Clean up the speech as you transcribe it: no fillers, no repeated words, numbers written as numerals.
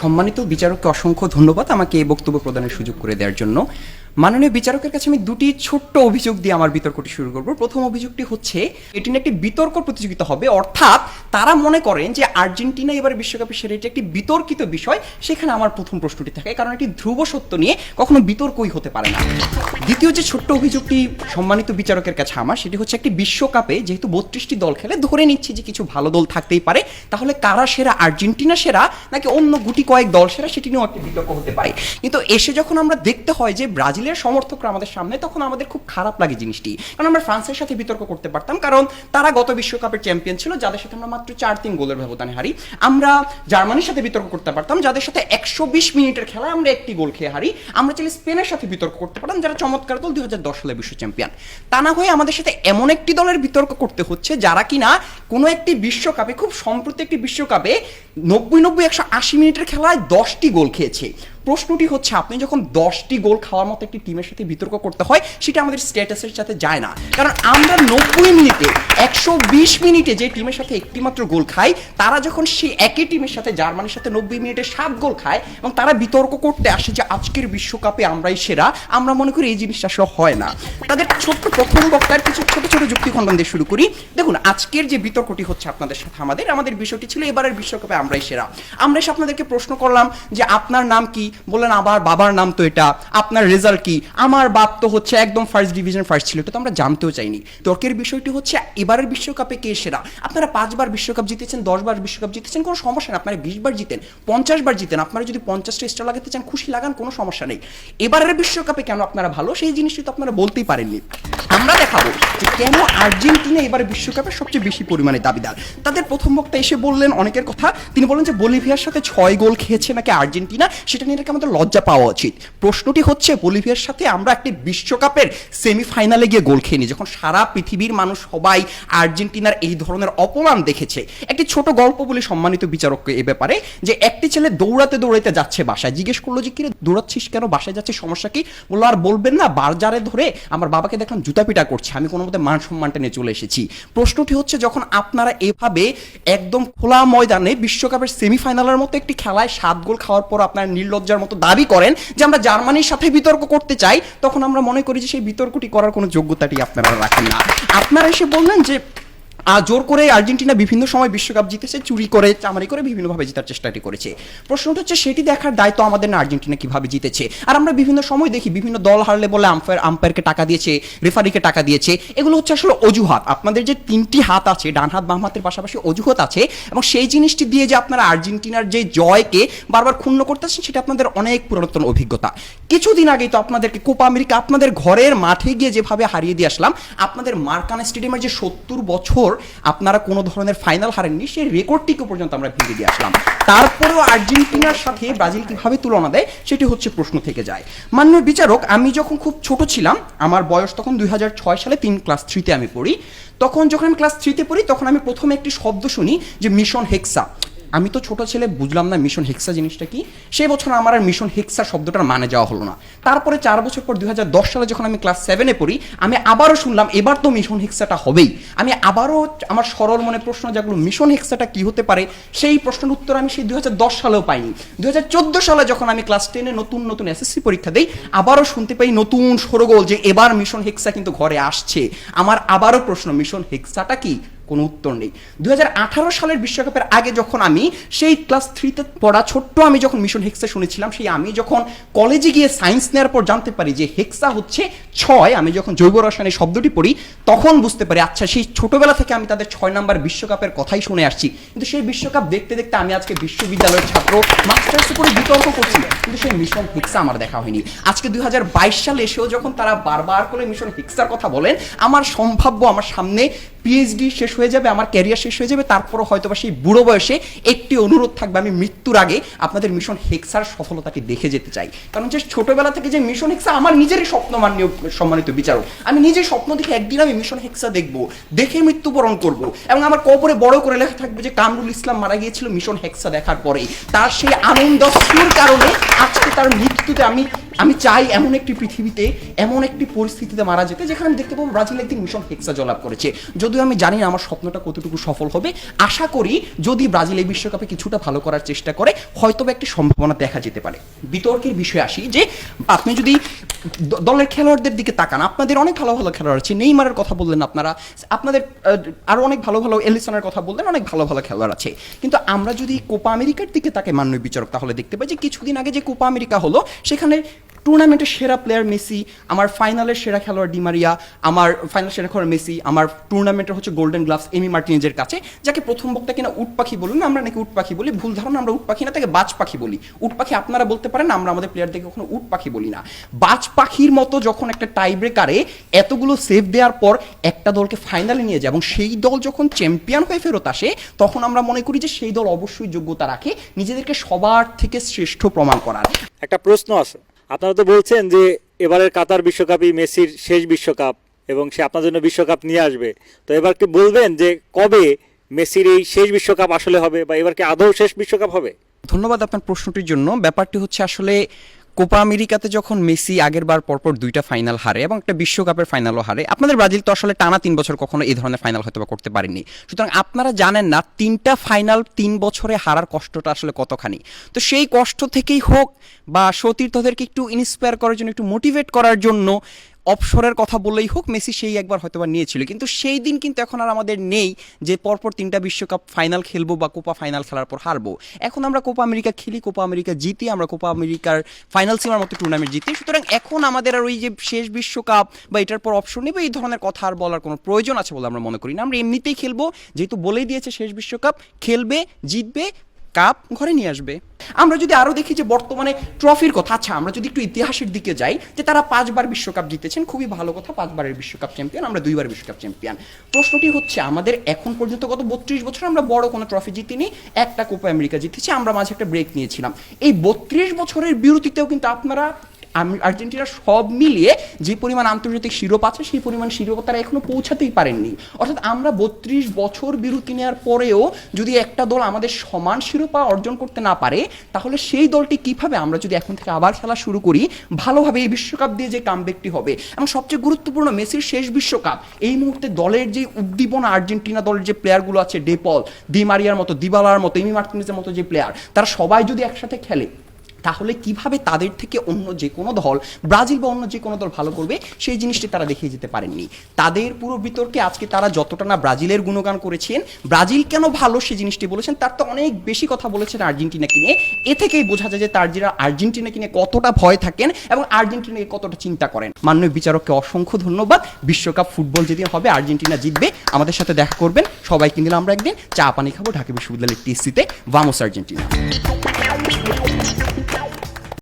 সম্মানিত বিচারককে অসংখ্য ধন্যবাদ আমাকে এই বক্তব্য প্রদানের সুযোগ করে দেওয়ার জন্য। মাননীয় বিচারকের কাছে আমি দুটি ছোট্ট অভিযোগ দিয়ে আমার বিতর্কটি শুরু করব। প্রথম অভিযোগটি হচ্ছে এটি নিয়ে একটি বিতর্ক প্রতিযোগিতা হবে, অর্থাৎ তারা মনে করেন যে আর্জেন্টিনা এবারে বিশ্বকাপে সেরা, এটি একটি বিতর্কিত বিষয়। সেখানে আমার প্রথম প্রশ্নটি থাকে, কারণ এটি ধ্রুব সত্য নিয়ে কখনো বিতর্কই হতে পারে না। দ্বিতীয় যে ছোট্ট অভিযোগটি সম্মানিত বিচারকের কাছে আমার, সেটি হচ্ছে একটি বিশ্বকাপে যেহেতু 32টি দল খেলে, ধরে নিচ্ছি যে কিছু ভালো দল থাকতেই পারে, তাহলে কারা সেরা, আর্জেন্টিনা সেরা নাকি অন্য গুটি কয়েক দল সেরা, সেটি নিয়েও একটি বিতর্ক হতে পারে। কিন্তু এসে যখন আমরা দেখতে হয় যে ব্রাজিলের সমর্থকরা আমাদের সামনে, তখন আমাদের খুব খারাপ লাগে জিনিসটি। কারণ আমরা ফ্রান্সের সাথে বিতর্ক করতে পারতাম, কারণ তারা গত বিশ্বকাপের চ্যাম্পিয়ন ছিল, যাদের সাথে আমরা মাত্র 4-3 গোলের ব্যবধানে হারি। আমরা জার্মানির সাথে বিতর্ক করতে পারতাম, যাদের সাথে 120 মিনিটের খেলায় আমরা একটি গোল খেয়ে হারি। আমরা চাইলে স্পেনের সাথে বিতর্ক করতে পারতাম, যারা চমৎকার দল, 2010 সালে বিশ্ব চ্যাম্পিয়ন। তা না হয়ে আমাদের সাথে এমন একটি দলের বিতর্ক করতে হচ্ছে যারা কিনা কোনো একটি বিশ্বকাপে, খুব সম্প্রতি একটি বিশ্বকাপে 90-180 মিনিটের খেলায় 10টি গোল খেয়েছে। প্রশ্নটি হচ্ছে, আপনি যখন 10টি গোল খাওয়ার মতো একটি টিমের সাথে বিতর্ক করতে হয়, সেটা আমাদের স্ট্যাটাসের সাথে যায় না। কারণ আমরা 90 মিনিটে, 120 মিনিটে যে টিমের সাথে একটি মাত্র গোল খাই, তারা যখন সেই একই টিমের সাথে, জার্মানির সাথে 90 মিনিটে 7 গোল খায় এবং তারা বিতর্ক করতে আসে যে আজকের বিশ্বকাপে আমরাই সেরা, আমরা মনে করি এই জিনিসটা আসলে হয় না। তাদের ছোট্ট প্রথম বক্তার কিছু ছোট ছোট যুক্তি খণ্ডন দিয়ে শুরু করি। দেখুন, আজকের যে বিতর্কটি হচ্ছে আপনাদের সাথে আমাদের বিষয়টি ছিল এবারের বিশ্বকাপে আমরাই সেরা। আমরা এসে আপনাদেরকে প্রশ্ন করলাম যে আপনার নাম কি, বললেন আবার বাবার নাম তো এটা, আপনার রেজাল্ট কি, আমার বাপ তো হচ্ছে একদম ফার্স্ট ডিভিশন ফার্স্ট ছিল, এটা তো আমরা জানতেও চাইনি। তর্কের বিষয়টি হচ্ছে এবারের বিশ্বকাপে কে সেরা। আপনারা 5 বার বিশ্বকাপ জিতেছেন, 10 বার বিশ্বকাপ জিতেছেন, কোনো সমস্যা নেই। আপনারা 20 বার জিতেন, 50 বার জিতেন, আপনারা যদি 50টা স্টার লাগাতে চান, খুশি লাগান, কোনো সমস্যা নেই। এবারের বিশ্বকাপে কেন আপনারা ভালো, সেই জিনিসটি তো আপনারা বলতেই পারেননি। আমরা দেখাবো যে কেন আর্জেন্টিনা এবারে বিশ্বকাপে সবচেয়ে বেশি পরিমাণে দাবিদার। তাদের প্রথম বক্তা এসে বললেন অনেকের কথা, তিনি বললেন যে বলিভিয়ার সাথে 6 গোল খেয়েছে নাকি আর্জেন্টিনা, সেটা নিয়ে নাকি আমাদের লজ্জা পাওয়া উচিত। প্রশ্নটি হচ্ছে, বলিভিয়ার সাথে আমরা একটি বিশ্বকাপের সেমিফাইনালে গিয়ে গোল খেয়ে নি, যখন সারা পৃথিবীর মানুষ সবাই আর্জেন্টিনার এই ধরনের অপমান দেখেছে। একটি ছোট গল্প বলি সম্মানিত বিচারককে এ ব্যাপারে, যে একটি ছেলে দৌড়াতে দৌড়াতে যাচ্ছে বাসায়, জিজ্ঞেস করলো যে কিরে দৌড়াচ্ছিস কেন, বাসায় যাচ্ছে, সমস্যা কি? বললো আর বলবেন না, বারজারে ধরে আমার বাবাকে দেখলাম জুতা পিটা করছে, আমি কোনো মতে মান সম্মানটা নিয়ে চলে এসেছি। প্রশ্নটি হচ্ছে, যখন আপনারা এভাবে একদম খোলা ময়দানে বিশ্বকাপের সেমিফাইনালের মতো একটি খেলায় 7 গোল খাওয়ার পর আপনারা নির্লজ্জার মতো দাবি করেন যে আমরা জার্মানির সাথে বিতর্ক করতে চাই, তখন আমরা মনে করি যে সেই বিতর্কটি করার কোনো যোগ্যতাটি আপনারা রাখেন না। আপনারা এসে বললেন যে জোর করে আর্জেন্টিনা বিভিন্ন সময় বিশ্বকাপ জিতেছে, চুরি করে চামারি করে বিভিন্নভাবে জেতার চেষ্টাটি করেছে। প্রশ্নটা হচ্ছে, সেটি দেখার দায়িত্ব আমাদের না, আর্জেন্টিনা কিভাবে জিতেছে। আর আমরা বিভিন্ন সময় দেখি বিভিন্ন দল হারলে বলে আম্পায়ারকে টাকা দিয়েছে, রেফারিকে টাকা দিয়েছে, এগুলো হচ্ছে আসলে অজুহাত। আপনাদের যে 3টি হাত আছে, ডান হাত বাম হাতের পাশাপাশি অজুহাত আছে, এবং সেই জিনিসটি দিয়ে যে আপনারা আর্জেন্টিনার যে জয়কে বারবার ক্ষুণ্ণ করতেছেন, সেটা আপনাদের অনেক পুরাতন অভিজ্ঞতা। কিছুদিন আগেই তো আপনাদেরকে কোপা আমেরিকা আপনাদের ঘরের মাঠে গিয়ে যেভাবে হারিয়ে দিয়ে আসলাম, আপনাদের মার্কানা স্টেডিয়ামের যে 70 বছর আপনারা কোনো ধরনের ফাইনাল হারেননি, সেই রেকর্ডটিকে পর্যন্ত আমরা ভেঙে দিয়ে আসলাম। তারপরেও আর্জেন্টিনার সাথে ব্রাজিল কিভাবে তুলনা দেয়, সেটি হচ্ছে প্রশ্ন থেকে যায়। মাননীয় বিচারক, আমি যখন খুব ছোট ছিলাম, আমার বয়স তখন 2006 সালে, ক্লাস 3-তে আমি পড়ি। তখন যখন আমি ক্লাস 3-তে পড়ি, তখন আমি প্রথমে একটি শব্দ শুনি যে মিশন হেক্সা। আমি তো ছোট ছেলে, বুঝলাম না মিশন হেক্সা জিনিসটা কি। সেই বছর আমার আর মিশন হেক্সা শব্দটার মানে যাওয়া হলো না। তারপরে 4 বছর পর 2010 সালে যখন আমি ক্লাস 7-এ পড়ি, আমি আবারও শুনলাম এবার তো মিশন হেক্সাটা হবেই। আমি আবারও আমার সরল মনে প্রশ্ন জাগলো, মিশন হেক্সাটা কি হতে পারে। সেই প্রশ্নের উত্তর আমি সেই 2010 সালেও পাইনি। 2014 সালে যখন আমি ক্লাস 10-এ নতুন এসএসসি পরীক্ষা দেই, আবারও শুনতে পাই নতুন সরগোল যে এবার মিশন হেক্সা কিন্তু ঘরে আসছে। আমার আবারও প্রশ্ন, মিশন হেক্সাটা কি? কোনো উত্তর নেই। 2018 সালের বিশ্বকাপের আগে যখন আমি সেই ক্লাস 3-তে পড়া ছোট্ট আমি যখন মিশন হেক্সা শুনেছিলাম, সেই আমি যখন কলেজে গিয়ে সায়েন্স নেওয়ার পর জানতে পারি যে হেক্সা হচ্ছে 6, আমি যখন জৈব রসায়নের শব্দটি পড়ি, তখন বুঝতে পারি আচ্ছা, সেই ছোটবেলা থেকে আমি তাদের 6 নাম্বার বিশ্বকাপের কথাই শুনে আসছি, কিন্তু সেই বিশ্বকাপ দেখতে দেখতে আমি আজকে বিশ্ববিদ্যালয়ের ছাত্র, মাস্টার্সে করে বিতর্ক করছি, কিন্তু সেই মিশন হেক্সা আমার দেখা হয়নি। আজকে 2022 সালে এসেও যখন তারা বারবার করে মিশন হেক্সার কথা বলেন, আমার সম্ভাব্য, আমার সামনে পিএইচডি শেষ হয়ে যাবে, আমার ক্যারিয়ার শেষ হয়ে যাবে, তারপরও হয়তো বা সেই বুড়ো বয়সে একটি অনুরোধ থাকবে, আমি মৃত্যুর আগে আপনাদের মিশন হেক্সার সফলতাটি দেখে যেতে চাই। কারণ যে ছোটবেলা থেকে যে মিশন হেক্সা আমার নিজেরই স্বপ্ন, মাননীয় সম্মানিত বিচারক, আমি নিজেই স্বপ্ন দেখে একদিন আমি মিশন হেক্সা দেখবো, দেখে মৃত্যুবরণ করব, এবং আমার কবরে বড় করে লেখা থাকবে যে কামরুল ইসলাম মারা গিয়েছিল মিশন হেক্সা দেখার পরেই। তার সেই আনন্দস্যুর কারণে আজকে তার মৃত্যুতে আমি আমি চাই এমন একটি পৃথিবীতে এমন একটি পরিস্থিতিতে মারা যেতে যেখানে আমি দেখতে পাবো ব্রাজিল একদিন মিশন হেক্সা জয়লাভ করেছে। যদিও আমি জানি না আমার স্বপ্নটা কতটুকু সফল হবে, আশা করি যদি ব্রাজিল এই বিশ্বকাপে কিছুটা ভালো করার চেষ্টা করে হয়তো একটি সম্ভাবনা দেখা যেতে পারে। বিতর্কের বিষয়ে আসি যে আপনি যদি দলের খেলোয়াড়দের দিকে তাকান, আপনাদের অনেক ভালো ভালো খেলোয়াড় আছে, নেইমারের কথা বললেন আপনারা, আপনাদের আরো অনেক ভালো ভালো এলিসনের কথা বললেন, অনেক ভালো ভালো খেলোয়াড় আছে। কিন্তু আমরা যদি কোপা আমেরিকার দিকে তাকে মাননীয় বিচারক তাহলে দেখতে পাই যে কিছুদিন আগে যে কোপা আমেরিকা হলো সেখানে টুর্নামেন্টের সেরা প্লেয়ার মেসি, আমার ফাইনালের সেরা খেলোয়াড় ডিমারিয়া, আমার ফাইনাল সেরা খেলোয়াড় মেসি, আমার টুর্নামেন্টের হচ্ছে গোল্ডেন গ্লাভস এমি মার্টিনেজের কাছে, যাকে প্রথম বক্তা কিনা উট পাখি বলুন, আমরা নাকি উট পাখি বলি, ভুল ধারণা, আমরা উট পাখি না তাকে বাজ পাখি বলি। উট পাখি আপনারা বলতে পারেন, আমরা আমাদের প্লেয়ারদেরকে কখনো উট পাখি বলি না। বাজ পাখির মতো যখন একটা টাই ব্রেকারে এতগুলো সেভ দেওয়ার পর একটা দলকে ফাইনালে নিয়ে যায় এবং সেই দল যখন চ্যাম্পিয়ন হয়ে ফেরত আসে তখন আমরা মনে করি যে সেই দল অবশ্যই যোগ্যতা রাখে নিজেদেরকে সবার থেকে শ্রেষ্ঠ প্রমাণ করার। একটা প্রশ্ন আছে, আপনারা তো বলছেন যে এবারের কাতার বিশ্বকাপই মেসির শেষ বিশ্বকাপ এবং সে আপনার জন্য বিশ্বকাপ নিয়ে আসবে, তো এবার কি বলবেন যে কবে মেসির এই শেষ বিশ্বকাপ আসলে হবে বা এবার কি আদৌ শেষ বিশ্বকাপ হবে? ধন্যবাদ আপনার প্রশ্নটির জন্য। ব্যাপারটি হচ্ছে আসলে কোপা আমেরিকাতে যখন মেসি আগের বার পরপর 2টা ফাইনাল হারে এবং একটা বিশ্বকাপের ফাইনালও হারে, আপনাদের ব্রাজিল তো আসলে টানা 3 বছর কখনো এই ধরনের ফাইনাল হয়তো বা করতে পারেনি, সুতরাং আপনারা জানেন না 3টা ফাইনাল 3 বছরে হারার কষ্টটা আসলে কতখানি। তো সেই কষ্ট থেকেই হোক বা সতীর্থদেরকে একটু ইন্সপায়ার করার জন্য, একটু মোটিভেট করার জন্য অবসরের কথা বললেই হোক, মেসি সেই একবার হয়তো বা নিয়েছিল, কিন্তু সেই দিন কিন্তু এখন আর আমাদের নেই যে পরপর 3টা বিশ্বকাপ ফাইনাল খেলবো বা কোপা ফাইনাল খেলার পর হারবো। এখন আমরা কোপা আমেরিকা খেলি, কোপা আমেরিকা জিতি, আমরা কোপা আমেরিকার ফাইনাল সিমার মতো টুর্নামেন্ট জিতি, সুতরাং এখন আমাদের আর ওই যে শেষ বিশ্বকাপ বা এটার পর অপশন নেবে এই ধরনের কথা আর বলার কোনো প্রয়োজন আছে বলে আমরা মনে করি না। আমরা এমনিতেই খেলবো, যেহেতু বলেই দিয়েছে শেষ বিশ্বকাপ, খেলবে, জিতবে, কাপ ঘরে নিয়ে আসবে। আমরা যদি আরো দেখি যে বর্তমানে ট্রফির কথা, আচ্ছা আমরা যদি একটু ইতিহাসের দিকে যাই যে তারা 5 বার বিশ্বকাপ জিতেছেন, খুবই ভালো কথা, 5 বারের বিশ্বকাপ চ্যাম্পিয়ন, আমরা 2 বার বিশ্বকাপ চ্যাম্পিয়ন। প্রশ্নটি হচ্ছে আমাদের এখন পর্যন্ত গত 32 বছর আমরা বড় কোনো ট্রফি জিতিনি, একটা কোপা আমেরিকা জিতেছি, আমরা মাঝে একটা ব্রেক নিয়েছিলাম। এই 32 বছরের বিরতিতেও কিন্তু আপনারা আর্জেন্টিনা সব মিলিয়ে যে পরিমাণ আন্তর্জাতিক শিরোপা আছে সেই পরিমাণ শিরোপা তারা এখনো পৌঁছাতেই পারেননি। অর্থাৎ আমরা 32 বছর বিরতি নেওয়ার পরেও যদি একটা দল আমাদের সমান শিরোপা অর্জন করতে না পারে তাহলে সেই দলটি কিভাবে, আমরা যদি এখন থেকে আবার খেলা শুরু করি ভালোভাবে এই বিশ্বকাপ দিয়ে যে কামব্যাকটি হবে, এবং সবচেয়ে গুরুত্বপূর্ণ মেসির শেষ বিশ্বকাপ, এই মুহূর্তে দলের যে উদ্দীপনা, আর্জেন্টিনা দলের যে প্লেয়ারগুলো আছে, ডেপল, দি মারিয়ার মতো, দিবালার মতো, এমি মার্টিনেজের মতো যে প্লেয়ার, তারা সবাই যদি একসাথে খেলে তাহলে কিভাবে তাদের থেকে অন্য যে কোনো দল, ব্রাজিল বা অন্য যে কোনো দল ভালো করবে সেই জিনিসটি তারা দেখিয়ে যেতে পারেননি। তাদের পুরো বিতর্কে আজকে তারা যতটা না ব্রাজিলের গুণগান করেছেন, ব্রাজিল কেন ভালো সেই জিনিসটি বলেছেন, তার তো অনেক বেশি কথা বলেছেন আর্জেন্টিনাকে নিয়ে। এ থেকেই বোঝা যায় যে তার যারা আর্জেন্টিনাকে নিয়ে কতটা ভয় থাকেন এবং আর্জেন্টিনাকে কতটা চিন্তা করেন। মাননীয় বিচারককে অসংখ্য ধন্যবাদ। বিশ্বকাপ ফুটবল যেদিন হবে আর্জেন্টিনা জিতবে, আমাদের সাথে দেখা করবেন, সবাইকে নিলে আমরা একদিন চা পানি খাবো ঢাকা বিশ্ববিদ্যালয়ের টিএসসিতে। Vamos Argentina.